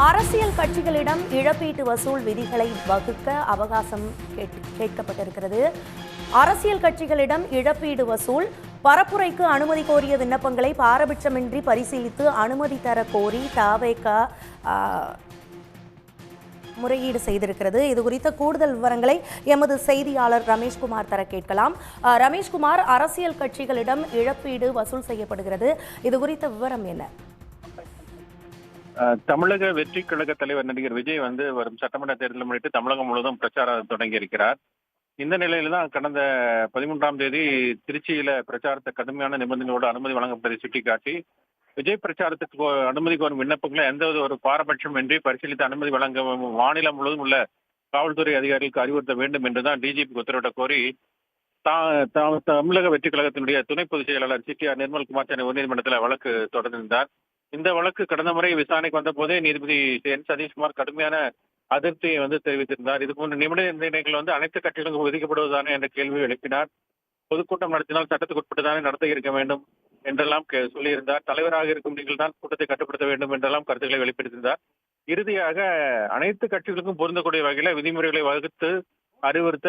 அரசியல் கட்சிகளிடம் இழப்பீட்டு வசூல் விதிகளை வகுக்க அவகாசம் கேட்கப்பட்டிருக்கிறது. அரசியல் கட்சிகளிடம் இழப்பீடு வசூல் பரப்புரைக்கு அனுமதி கோரிய விண்ணப்பங்களை பாரபட்சமின்றி பரிசீலித்து அனுமதி தர கோரி தவேக முறையீடு செய்திருக்கிறது. இது குறித்த கூடுதல் விவரங்களை எமது செய்தியாளர் ரமேஷ்குமார் தர கேட்கலாம். ரமேஷ்குமார், அரசியல் கட்சிகளிடம் இழப்பீடு வசூல் செய்யப்படுகிறது, இது குறித்த விவரம் என்ன? தமிழக வெற்றி கழக தலைவர் நடிகர் விஜய் வரும் சட்டமன்ற தேர்தலை முன்னிட்டு தமிழகம் முழுவதும் பிரச்சாரம் தொடங்கி இருக்கிறார். இந்த நிலையில தான் கடந்த 13ஆம் தேதி திருச்சியில பிரச்சாரத்தை கடுமையான நிபந்தனையோடு அனுமதி வழங்கப்பட்டதை சுட்டிக்காட்டி விஜய் பிரச்சாரத்துக்கு அனுமதி கோரும் விண்ணப்பங்களை எந்த ஒரு பாரபட்சம் இன்றி பரிசீலித்து அனுமதி வழங்க மாநிலம் முழுவதும் உள்ள காவல்துறை அதிகாரிகளுக்கு அறிவுறுத்த வேண்டும் என்றுதான் டிஜிபி உத்தரவிட கோரி தமிழக வெற்றி கழகத்தினுடைய துணை பொதுச் செயலாளர் சிடிஆர் நிர்மல்குமார் சென்னை உயர்நீதிமன்றத்தில் வழக்கு தொடர்ந்திருந்தார். இந்த வழக்கு கடந்த முறை விசாரணைக்கு வந்த போதே நீதிபதி என் சதீஷ்குமார் கடுமையான அதிருப்தியை தெரிவித்திருந்தார். இது போன்ற நிபந்தனைகள் அனைத்து கட்சிகளுக்கும் விதிக்கப்படுவதானே என்ற கேள்வியை எழுப்பினார். பொதுக்கூட்டம் நடத்தினால் சட்டத்துக்கு உட்பட்டுதானே நடத்த இருக்க வேண்டும் என்றெல்லாம் சொல்லியிருந்தார். தலைவராக இருக்கும் நீங்கள் தான் கூட்டத்தை கட்டுப்படுத்த வேண்டும் என்றெல்லாம் கருத்துக்களை வெளிப்படுத்தியிருந்தார். இறுதியாக அனைத்து கட்சிகளுக்கும் பொருந்தக்கூடிய வகையில விதிமுறைகளை வகுத்து அறிவுறுத்த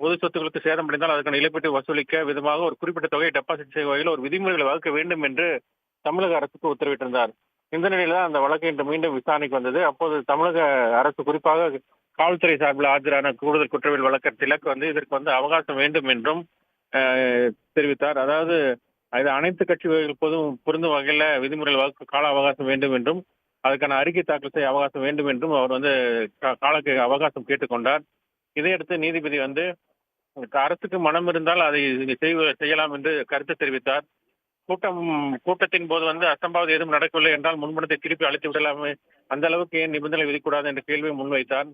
பொது சொத்துக்களுக்கு சேதமடைந்தால் அதற்கான இழப்பீட்டை வசூலிக்க விதமாக ஒரு குறிப்பிட்ட தொகையை டெபாசிட் செய்யும் வகையில் ஒரு விதிமுறைகளை வகுக்க வேண்டும் என்று தமிழக அரசுக்கு உத்தரவிட்டிருந்தார். இந்த நிலையில தான் அந்த வழக்கு இன்று மீண்டும் விசாரணைக்கு வந்தது. அப்போது தமிழக அரசு குறிப்பாக காவல்துறை சார்பில் ஆஜரான கூடுதல் குற்றவியல் வழக்கர் திலக் இதற்கு அவகாசம் வேண்டும் என்றும் தெரிவித்தார். அதாவது இது அனைத்து கட்சிகள் பொருந்தும் வகையில விதிமுறைகள் வகுக்க கால அவகாசம் வேண்டும் என்றும் அதுக்கான அறிக்கை தாக்கல் செய்ய அவகாசம் வேண்டும் என்றும் அவர் கால அவகாசம் கேட்டுக்கொண்டார். இதையடுத்து நீதிபதி அரசுக்கு மனம் இருந்தால் அதை செய்யலாம் என்று கருத்து தெரிவித்தார். கூட்டத்தின் போது அசம்பாவிதம் எதுவும் நடக்கவில்லை என்றால் முன்பணத்தை திருப்பி அழைத்து விடலாமே, அந்த அளவுக்கு ஏன் நிபந்தனை விதிக்கூடாது என்ற கேள்வியை முன்வைத்தார்.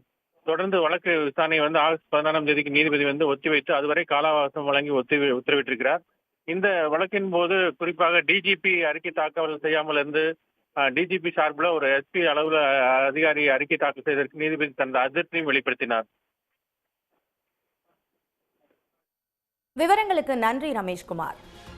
தொடர்ந்து வழக்கு விசாரணை ஆகஸ்ட் 14ஆம் தேதிக்கு நீதிபதி ஒத்திவைத்து அதுவரை கால அவகாசம் வழங்கி உத்தரவிட்டிருக்கிறார். இந்த வழக்கின் போது குறிப்பாக டிஜிபி அறிக்கை தாக்கல் செய்யாமல் இருந்து டிஜிபி சார்பில் ஒரு எஸ்பி அளவுல அதிகாரி அறிக்கை தாக்கல் செய்ததற்கு நீதிபதி தனது அதிருப்தியும் வெளிப்படுத்தினார். விவரங்களுக்கு நன்றி ரமேஷ்குமார்.